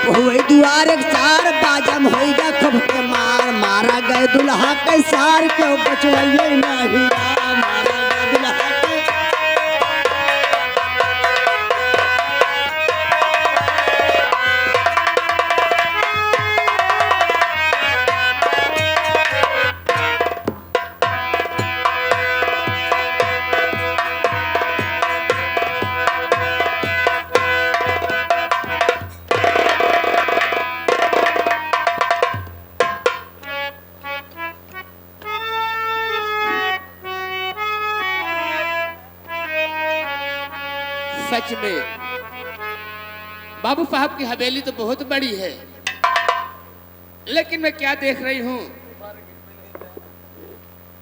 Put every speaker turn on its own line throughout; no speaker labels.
वही दुआर एक चार बाजम हो गया खब के मार मारा गए दुल्हा के सार क्यों बचवाइए नहीं मारा गए दुल्हा के
सच में बाबू साहब की हवेली तो बहुत बड़ी है, लेकिन मैं क्या देख रही हूँ,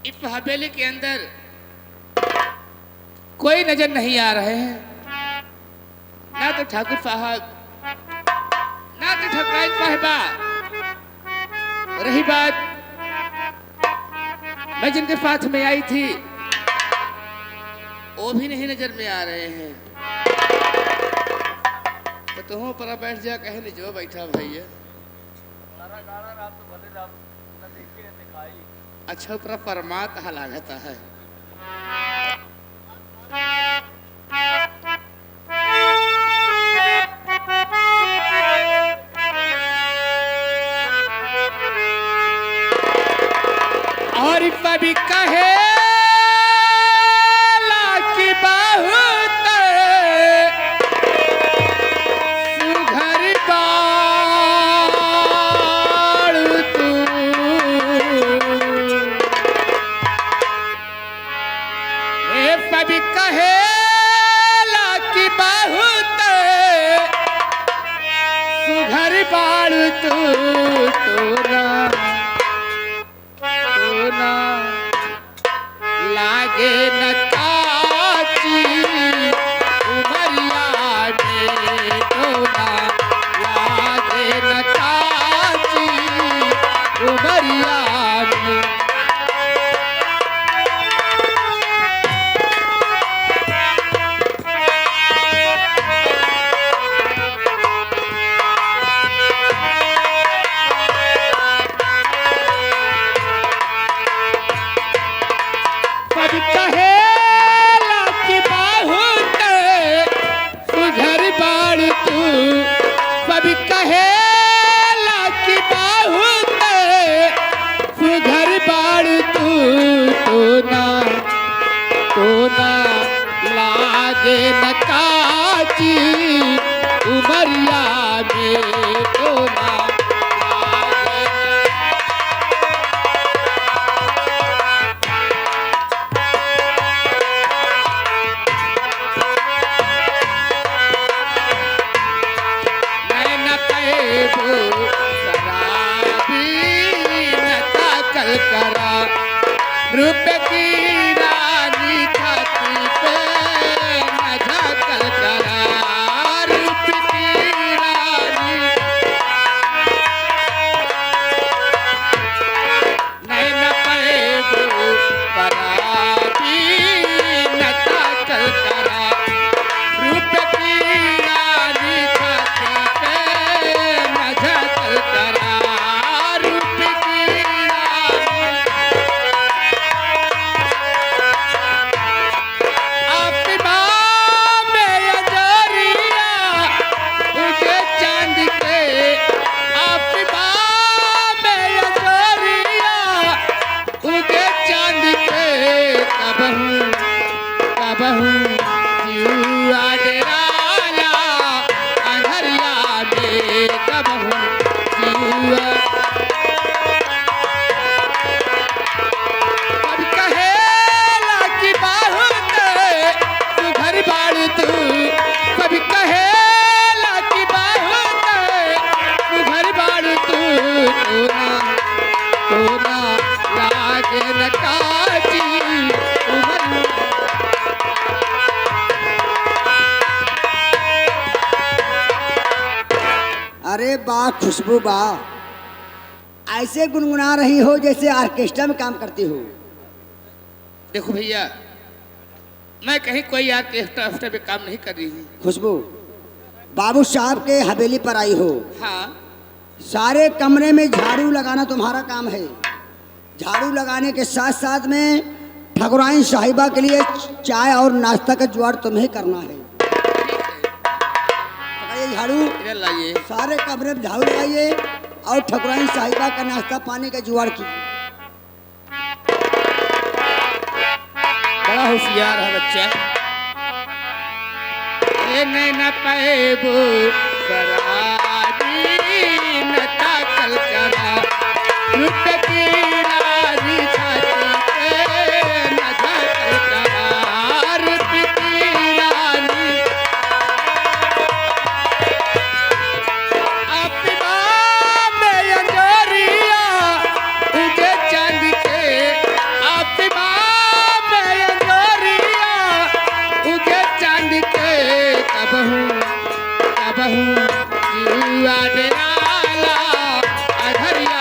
इस हवेली के अंदर कोई नजर नहीं आ रहे हैं, ना तो ठाकुर साहब ना तो ठकुराइन साहिबा। रही बात मैं जिनके साथ में आई थी वो भी नहीं नजर में आ रहे हैं। तो तुम पर बैठ जा, कहे नहीं जो बैठा भैया। अच्छा ऊपर परमात लागता है। और कभी कहे अरे बा खुशबू बा, ऐसे गुनगुना रही हो जैसे ऑर्केस्ट्रा में काम करती हो। देखो भैया, मैं कहीं कोई ऑर्केस्ट्रा में काम नहीं कर रही हूँ।
खुशबू, बाबू साहब के हवेली पर आई हो,
हाँ
सारे कमरे में झाड़ू लगाना तुम्हारा काम है। झाड़ू लगाने के साथ साथ में ठकुराइन साहिबा के लिए चाय और नाश्ता का जुगाड़ तुम्हें करना है। पकड़िए झाड़ू,
इधर लाइए।
सारे कमरे में झाड़ू लगाइए और ठकुराइन साहिबा का नाश्ता पानी का जुगाड़ कीजिए।
बड़ा होशियार है बच्चा। ए नैना पैबो बरारी नता कल करा रुप की रानी छाती पे नता कल करा रुप की रानी अपना में अंजोरिया उगे चांद के अपना में अंजोरिया उगे चांद के कब हूँ जुआ डेराला अधरिया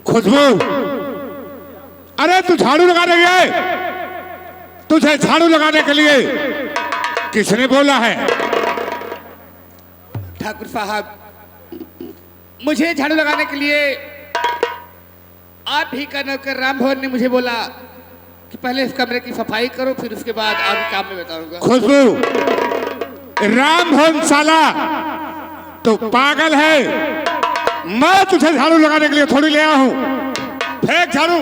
खुशबू, अरे तू झाड़ू लगाने गया है? तुझे झाड़ू लगाने के लिए किसने बोला है?
ठाकुर साहब, मुझे झाड़ू लगाने के लिए आप ही का नौकर राम भवन ने मुझे बोला कि पहले इस कमरे की सफाई करो, फिर उसके बाद आगे काम में बताऊंगा।
खुशबू, राम भवन साला तो पागल है। मैं तुझे झाड़ू लगाने के लिए थोड़ी ले आया हूं। फेंक झाड़ू।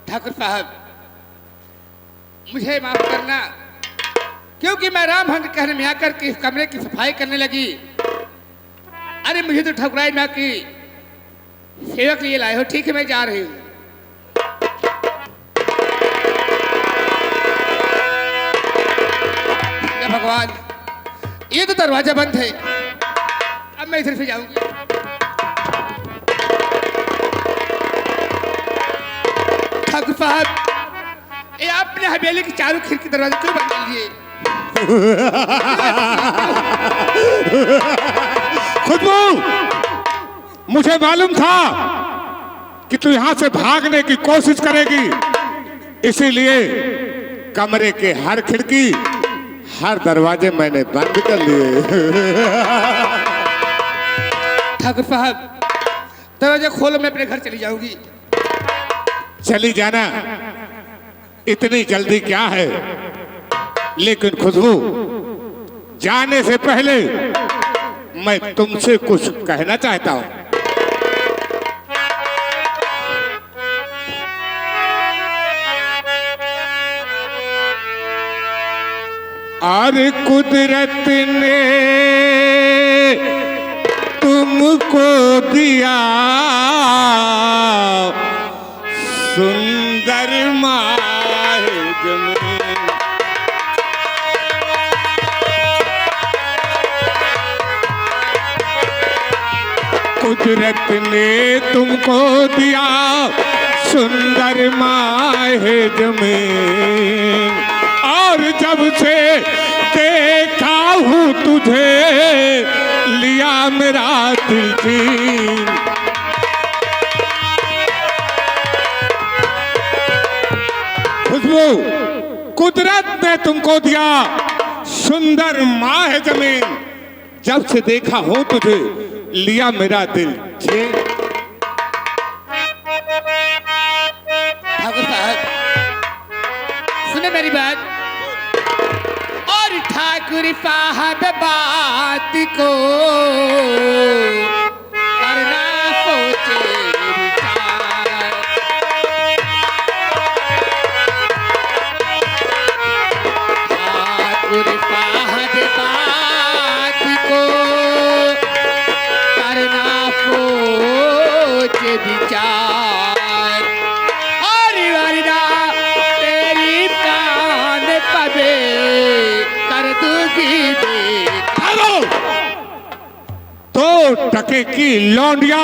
ठाकुर साहब, मुझे माफ करना, क्योंकि मैं राम भवन के कहने में आकर के इस कमरे की सफाई करने लगी। अरे मुझे तो ठकुराई माँ की सेवा के लिए लाए हो। ठीक है, मैं जा रही हूँ। भगवान, ये तो दरवाजा बंद है। अब मैं इधर से जाऊंगी। ठाकुर साहब, ये आपने हवेली की चारों खिड़की दरवाजे क्यों बंद कर दिए?
खुशबू, मुझे मालूम था कि तू यहां से भागने की कोशिश करेगी, इसीलिए कमरे के हर खिड़की हर दरवाजे मैंने बंद कर लिए।
ठाकुर साहब, दरवाजा खोलो, मैं अपने घर चली जाऊंगी।
चली जाना, इतनी जल्दी क्या है? लेकिन खुशबू, जाने से पहले मैं तुमसे कुछ कहना चाहता हूं। और कुदरत ने तुमको दिया सुंदर माहे जमीन। कुदरत ने तुमको दिया सुंदर माहे जमीन, और जब से देखा हूँ तुझे लिया मेरा दिल जीन। खुशबू, कुदरत ने तुमको दिया सुंदर माँ है जमीन, जब से देखा हूँ तुझे लिया मेरा दिल जीन।
ठाकुर साहब, सुने मेरी बात। और ठाकुर साहब बात को करना सोचे विचार। ठाकुर साहब बात को
टके की लौंडिया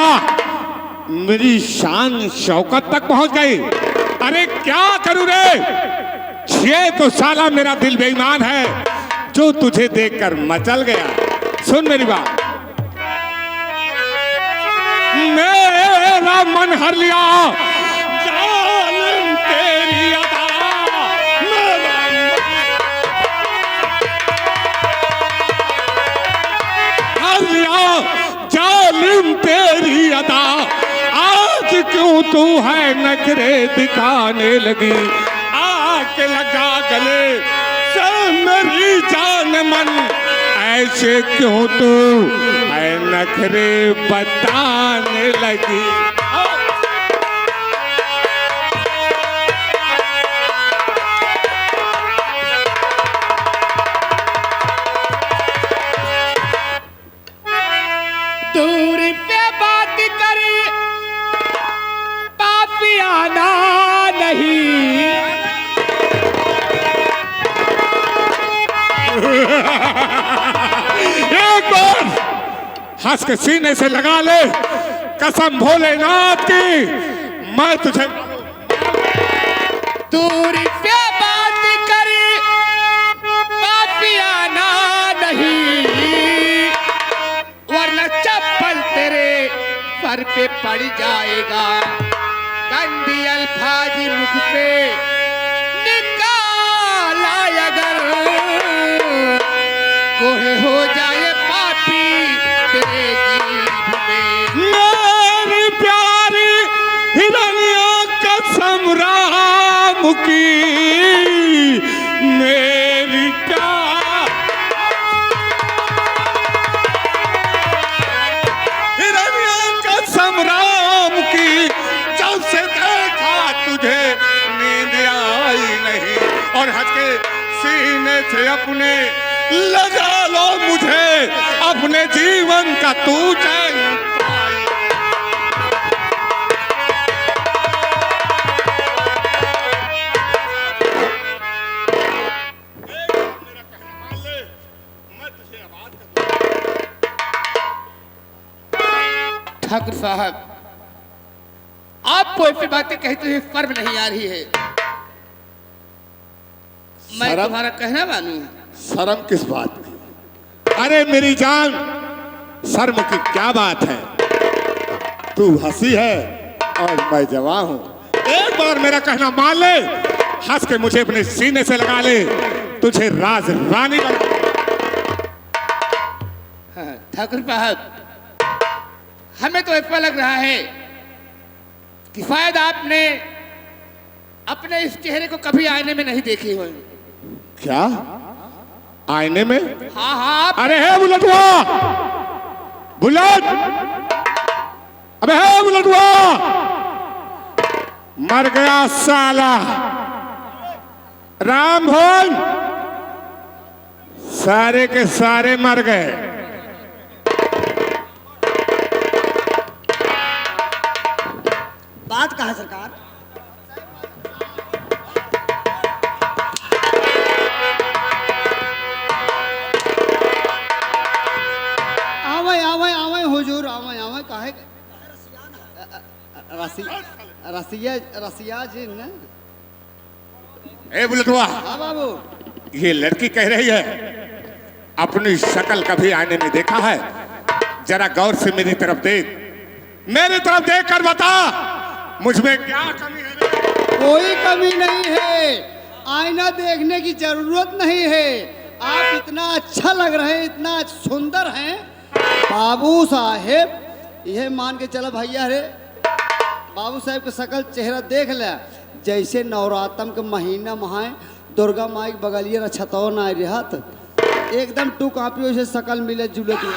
मेरी शान शौकत तक पहुंच गई। अरे क्या करूं रे, ये तो साला मेरा दिल बेईमान है जो तुझे देखकर मचल गया। सुन मेरी बात, मेरा मन हर लिया जालिम तेरी अदा, हर लिया जालिम तेरी अदा, आज क्यों तू है नखरे दिखाने लगी, आके लगा गले से मेरी जान मन, ऐसे क्यों तू है नखरे बताने लगी।
दूरी पे बात करी पापियाना नहीं,
एक बार हंस के सीने से लगा ले कसम भोलेनाथ की, मैं तुझे
दूरी पे बात करी पापियाना नहीं, वरना चप्पल तेरे सर पे पड़ जाएगा, गंदी अल्फाज मुख पे निकाला अगर, कोहे हो जाए पापी तेरे जीभ में।
मेरी प्यारी हिरनिया कसम राम की, मेरी हिरनिया कसम राम की, जब से देखा तुझे नींद आई नहीं, और हंस के सीने से अपने लगा लो मुझे, अपने जीवन का तू चैन पाई।
ठाकुर साहब, आपको ऐसी बातें कहते हुए शर्म नहीं आ रही है? मैं
शर्म?
तुम्हारा कहना मानूं?
शर्म किस बात की? अरे मेरी जान, शर्म की क्या बात है? तू हंसी है और मैं जवान हूं। एक बार मेरा कहना मान ले, हंस के मुझे अपने सीने से लगा ले, तुझे राज रानी बना।
हाँ, ठाकुर साहब, हमें तो ऐसा लग रहा है कि शायद आपने अपने इस चेहरे को कभी आईने में नहीं देखी हो।
क्या आईने में?
हाँ हाँ,
अरे है बुलटुआ, बुलट, अबे है बुलटुआ, मर गया साला राम भोज, सारे के सारे मर गए।
बात कहा सरकार?
आवे आवे आवे हुजूर, आवे आवे काहे रसिया रसिया जी ने।
ए बुलटुआ,
हाँ बाबू,
ये लड़की कह रही है अपनी शक्ल कभी आईने में देखा है? जरा गौर से मेरी तरफ देख, मेरी तरफ देख कर बता मुझ में क्या कमी है?
कोई कमी नहीं है, आईना देखने की जरूरत नहीं है। आप इतना अच्छा लग रहे हैं, इतना सुंदर हैं बाबू साहेब। यह मान के चलो भैया रे, बाबू साहेब के शकल चेहरा देख ले, जैसे नवरात्रम के महीना महाए दुर्गा माई के बगलिए छतौ ना रहत, एकदम टू कापी वैसे शकल मिले जुले के।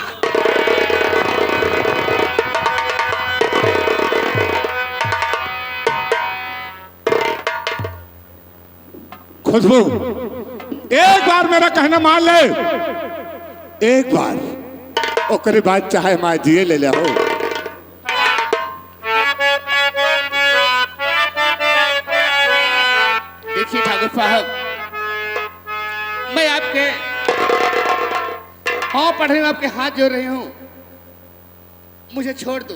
खुशबू, एक बार मेरा कहना मान ले, एक बार, ओकरे बाद चाहे माँ जिए ले हो।
देखिए ठाकुर साहब, मैं आपके पाँव पढ़ रही हूँ, आपके हाथ जोड़ रही हूँ। मुझे छोड़ दो।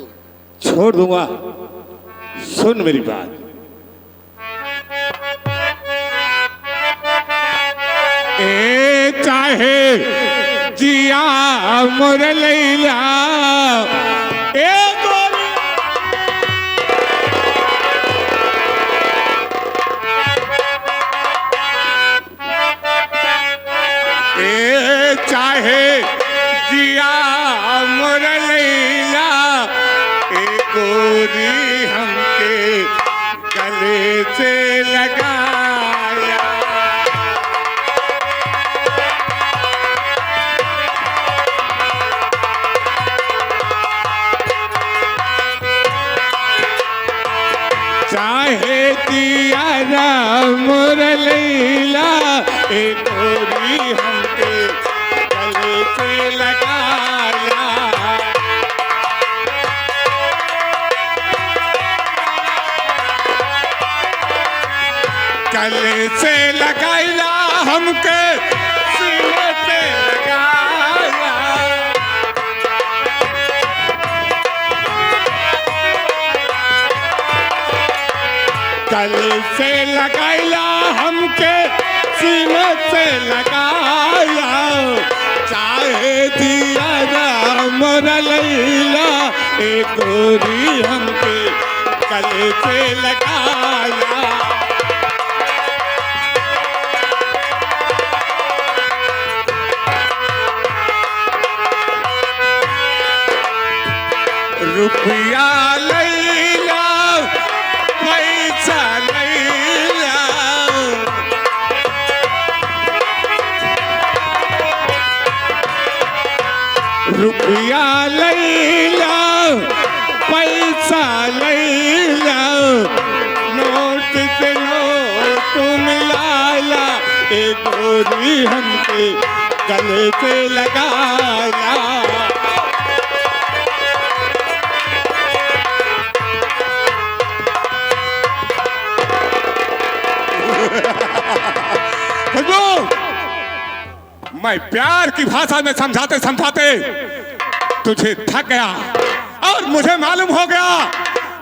छोड़ दूंगा। सुन मेरी बात। ए चाहे जिया मोर लैला ए गोरी ए चाहे जिया मोर लैला ए गोरी हमके गले से लगाया। चाहे दिया मोर लैला ए गोरी हमके गले से लगाया। गले से लगाया हमके सीने से लगाया। गले से लगाया हमके सीने से लगाया। चाहे दिया मोर लैला ए गोरी हमके गले से लगाया। रुपया लैला पैसा लैला रुपया लैला पैसा लैला नोट से नोट मिलाला ए गोरी हमके गले से लगाया। मैं प्यार की भाषा में समझाते समझाते तुझे थक गया और मुझे मालूम हो गया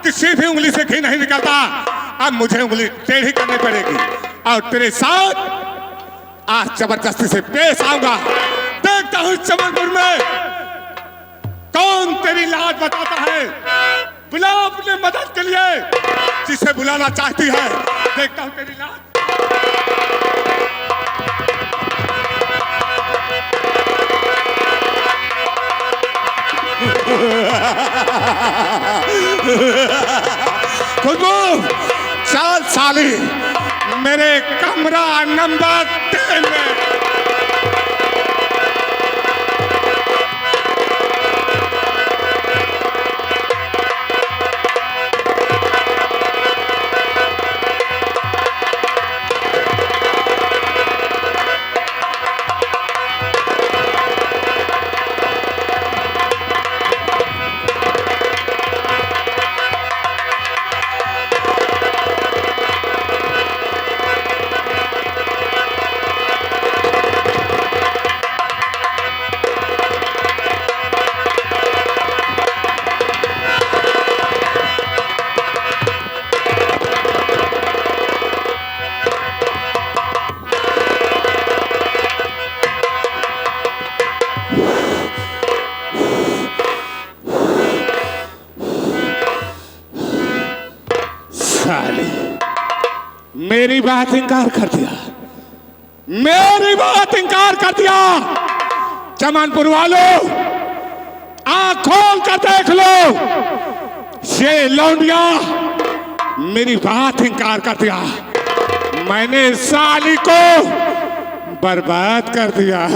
कि सीधी उंगली से घी नहीं निकलता। अब मुझे उंगली टेढ़ी करनी पड़ेगी और तेरे साथ आज जबरदस्ती से पेश आऊंगा। देखता हूं चमनपुर में कौन तेरी लाज बताता है। बुला अपने मदद के लिए जिसे बुलाना चाहती है। देखता हूं तेरी लाज। खुशबू चल साली मेरे कमरा नंबर 10 में। मेरी बात इनकार कर दिया। मेरी बात इनकार कर दिया। चमनपुर वालों आंख खोल कर देख लो। ये लौंडिया मेरी बात इनकार कर दिया। मैंने साली को बर्बाद कर दिया।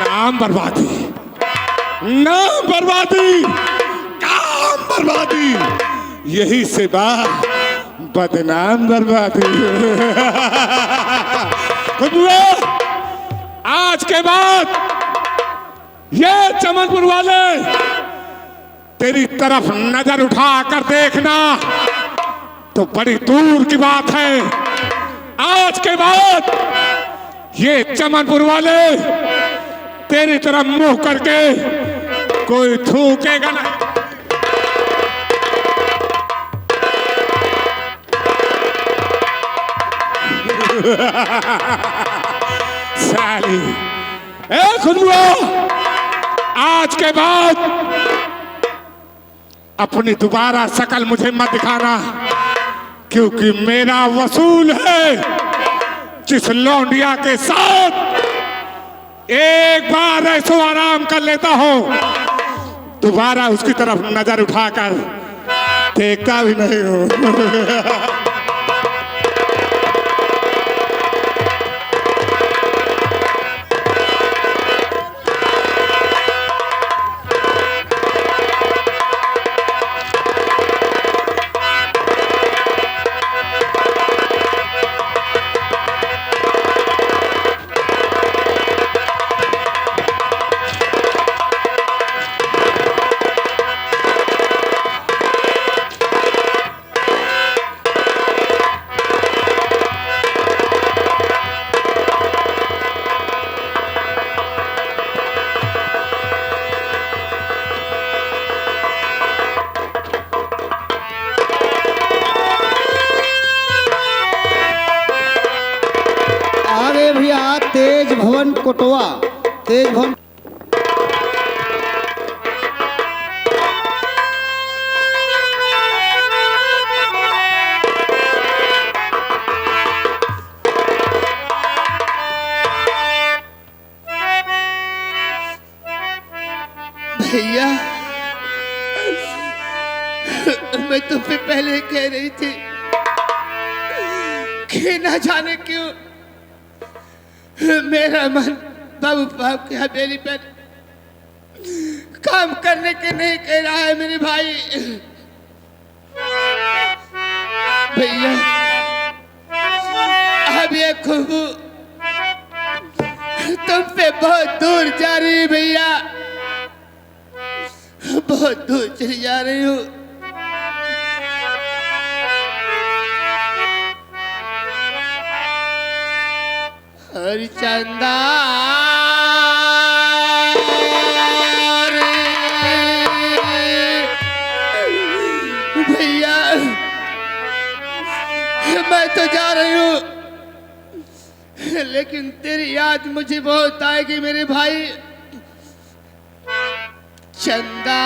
नाम बर्बादी, नाम बर्बादी, काम बर्बादी, यही से बात बदनाम बर्बादी। आज के बाद ये चमनपुर वाले तेरी तरफ नजर उठा कर देखना तो बड़ी दूर की बात है। आज के बाद ये चमनपुर वाले तेरी तरफ मुंह करके कोई थूकेगा ना। साली, ए खुशबू, आज के बाद अपनी दोबारा शकल मुझे मत दिखाना, क्योंकि मेरा वसूल है जिस लौंडिया के साथ एक बार ऐसो आराम कर लेता हूं, दोबारा उसकी तरफ नजर उठाकर देखता भी नहीं हूं।
तेज भवन कोटवा, तेज भवन।
भैया, मैं तुमसे पहले कह रही थी कि न जाने क्यों मेरा मन बाबू बाप की हवेली पर काम करने के नहीं कह रहा है मेरे भाई। भैया, अब ये खुशबू तुमसे बहुत दूर जा रही है भैया, बहुत दूर चली जा रही हूँ। हरिचंदा भैया, मैं तो जा रही हूँ, लेकिन तेरी याद मुझे बहुत आएगी मेरे भाई। चंदा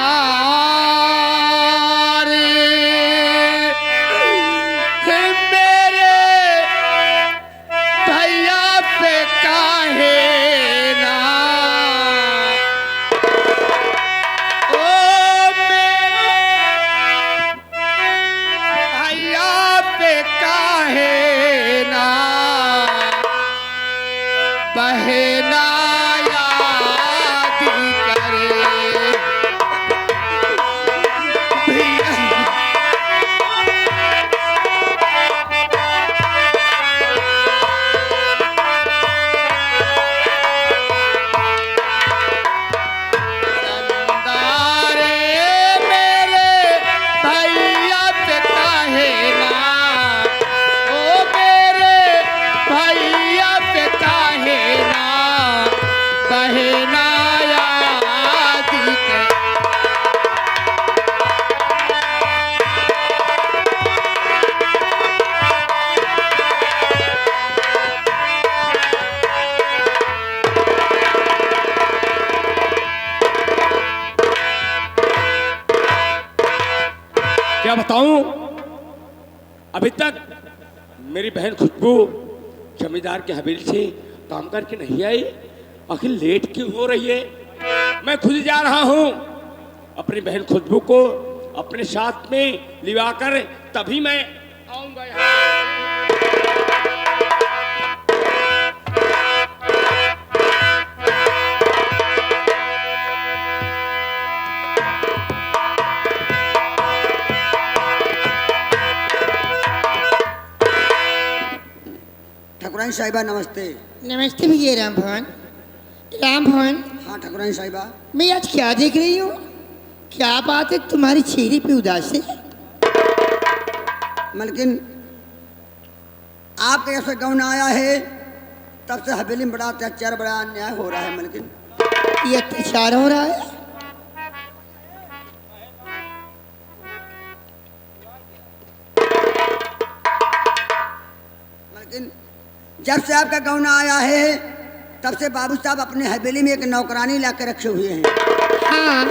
क्या बताऊं, अभी तक मेरी बहन खुशबू जमींदार के हवेली से काम करके नहीं आई। आखिर लेट क्यों हो रही है? मैं खुद जा रहा हूं अपनी बहन खुशबू को अपने साथ में लिवाकर, तभी मैं आऊंगा यहाँ।
ठाकुरानी साहिबा नमस्ते।
नमस्ते भैया राम भवन। राम भवन,
हाँ ठाकुरानी साहिबा।
मैं आज क्या देख रही हूँ? क्या बात है, तुम्हारी चेहरे पे उदास है?
मलकिन, आपके जब से गौन आया है तब से हवेली में बड़ा अत्याचार, बड़ा अन्याय हो रहा है मलकिन।
ये अत्याचार हो रहा है।
लेकिन जब से आपका गौना आया है तब से बाबू साहब अपने हवेली में एक नौकरानी ला के रखे हुए हैं।
हाँ,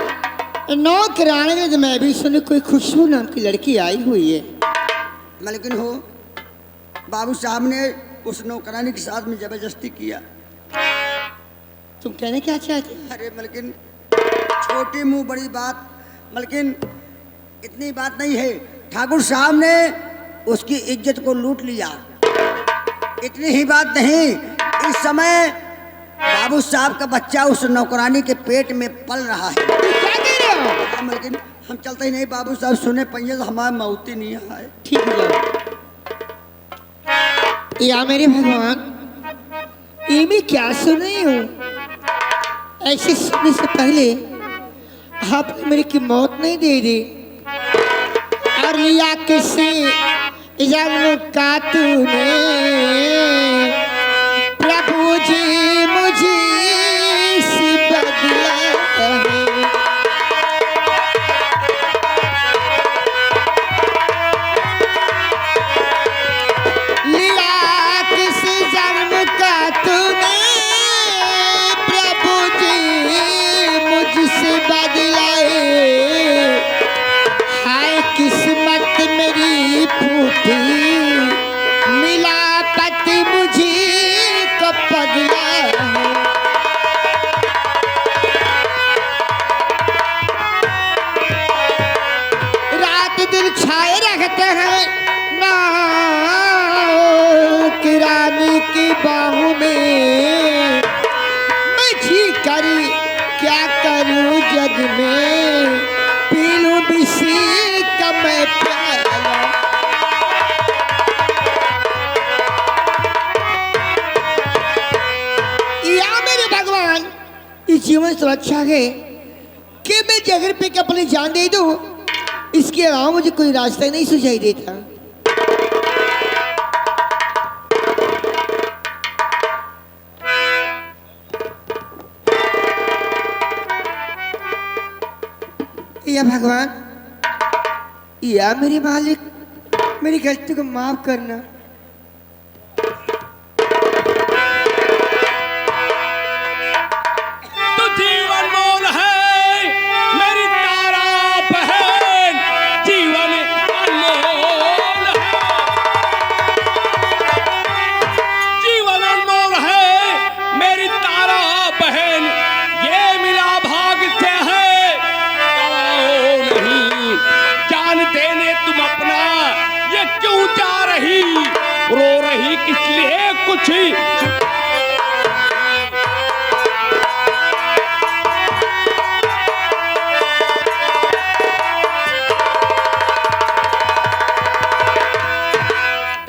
नौकरानी में तो मैं भी सुनी कोई खुशबू नाम की लड़की आई हुई है।
लेकिन हो बाबू साहब ने उस नौकरानी के साथ में जबरदस्ती किया।
तुम कहने क्या चाहते हो?
अरे मलकिन छोटी मुंह बड़ी बात, मलकिन इतनी बात नहीं है। ठाकुर साहब ने उसकी इज्जत को लूट लिया। इतनी ही बात नहीं, इस समय बाबू साहब का बच्चा उस नौकरानी के पेट में पल रहा है।
क्या कह रहे हो?
मलकिन हम चलते ही नहीं, बाबू साहब सुने पहिए तो हमारा मौती नहीं है।
ठीक है या मेरे भगवान, ये मैं क्या सुन रही हूँ? ऐसे सुनने से पहले आपने मेरी की मौत नहीं दे दी और लिया किसी जन्म का तूने। प्रभु जी मुझे से बदला है। लिया किस जन्म का तूने, प्रभु जी मुझसे बदलाए। हाय किस्मत मेरी फूटी, मिला पति मुझे को पगला है। रात दिन छाए रखते हैं ना किरानी की बाहों में। मैं जी करी क्या करूं जग में, पी लूं बिसी का मैं प्याला। या मेरे भगवान, इस जीवन से अच्छा है कि मैं जगह पे कि अपनी जान दे दूं। इसके अलावा मुझे कोई रास्ता नहीं सुझाई देता। या भगवान, या मेरे मालिक, मेरी गलती को माफ करना।
तो जीवन मोल है मेरी तारा बहन, जीवन अनमोल है। जीवन अनमोल है मेरी तारा बहन, ये मिला भाग से है गवाओ नहीं। जान देने तुम अपना ये क्यों जा रही, रो रही किस लिए कुछ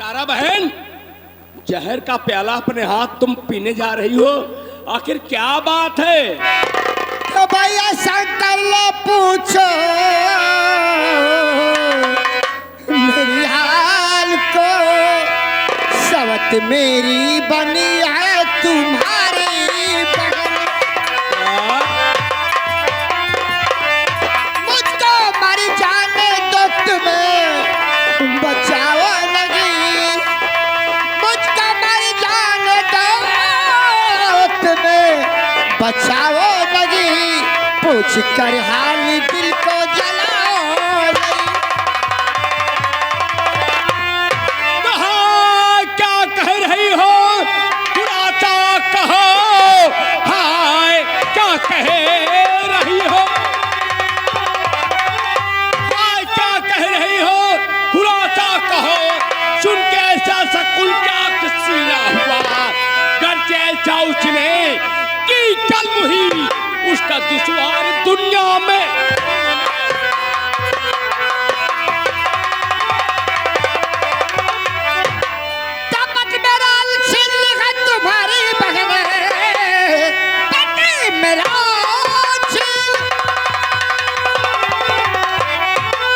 तारा बहन, जहर का प्याला अपने हाथ तुम पीने जा रही हो, आखिर क्या बात है?
तो भैया शंकर लो पूछो मेरी हाल को। सवत मेरी बनी है तुम्हारी बहन। मुझको मर जाने दो तुम्हें बचाओ नहीं। मुझको मर जाने दो तुम्हें बचाओ नहीं। पूछ कर हाल दिल को जलाओ नहीं।
कहाँ क्या कह रही हो, खुलासा कहो। हाय क्या कह रही हो, हाय क्या कह रही हो, खुलासा कहो। सुन के ऐसा सकुल क्या सीना हुआ, घर से ऐसा उसने की कल हुई उसका दुश्वार दुनिया में।
तपक मेरा छिल है तुम्हारी बहन। पति मेरा छिल,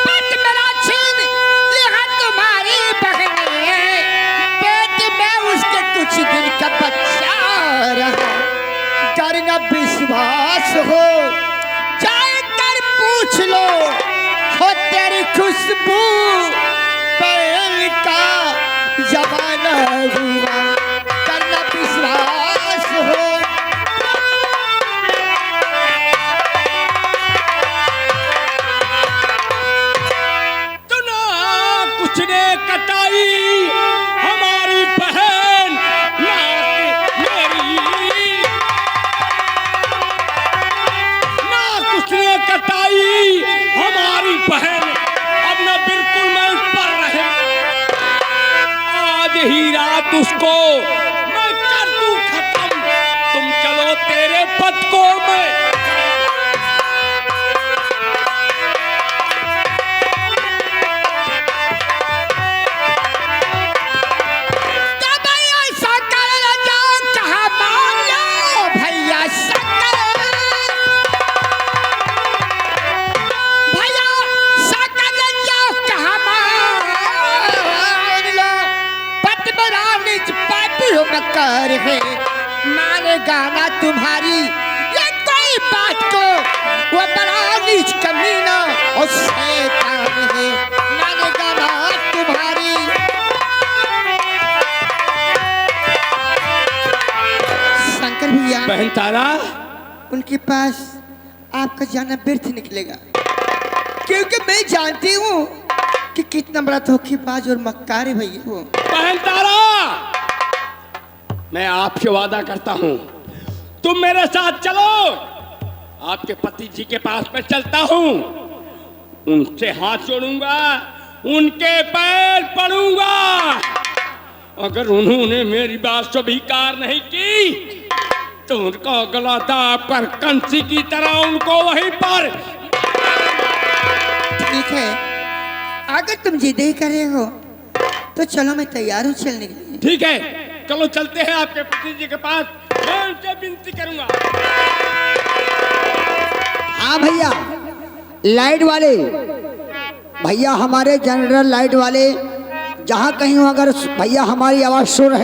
पति मेरा छिल है तुम्हारी बहन। पेट में उसके कुछ दिन का बच्चा रहा। करना विश्वास हो, जाए कर पूछ लो हो तेरी खुशबू पहल का जमाना हुआ, करना विश्वास हो।
तो ना कुछ ने कटाई हमारी बहन नाक मेरी, ना कुछ ने कटाई हमारी बहन, अब ना बिल्कुल मैं उस पर रहे। आज ही रात उसको मैं कर दूं खत्म, तुम चलो तेरे पद को मैं।
कर है मानेगा ना तुम्हारी ये कोई बात को, वो बड़ा नीच कमीना और शैतान है, मानेगा ना तुम्हारी। शंकर भैया,
बहन तारा,
उनके पास आपका जाना व्यर्थ निकलेगा, क्योंकि मैं जानती हूँ कि कितना बड़ा धोखेबाज और मक्कार है भैया वो।
बहन तारा, मैं आपसे वादा करता हूं, तुम मेरे साथ चलो, आपके पति जी के पास मैं चलता हूं, उनसे हाथ जोड़ूंगा, उनके पैर पड़ूंगा। अगर उन्होंने मेरी बात स्वीकार नहीं की तो उनका गला दाब कर कंसी की तरह उनको वहीं पर।
ठीक है, अगर तुम जिद ही कर रहे हो तो चलो, मैं तैयार हूँ चलने के लिए।
ठीक है, चलो चलते हैं आपके पति जी के पास, मैं उनसे विनती करूंगा।
हाँ भैया, लाइट वाले भैया, हमारे जनरल लाइट वाले, जहाँ कहीं हो अगर भैया हमारी आवाज़ सुन रहे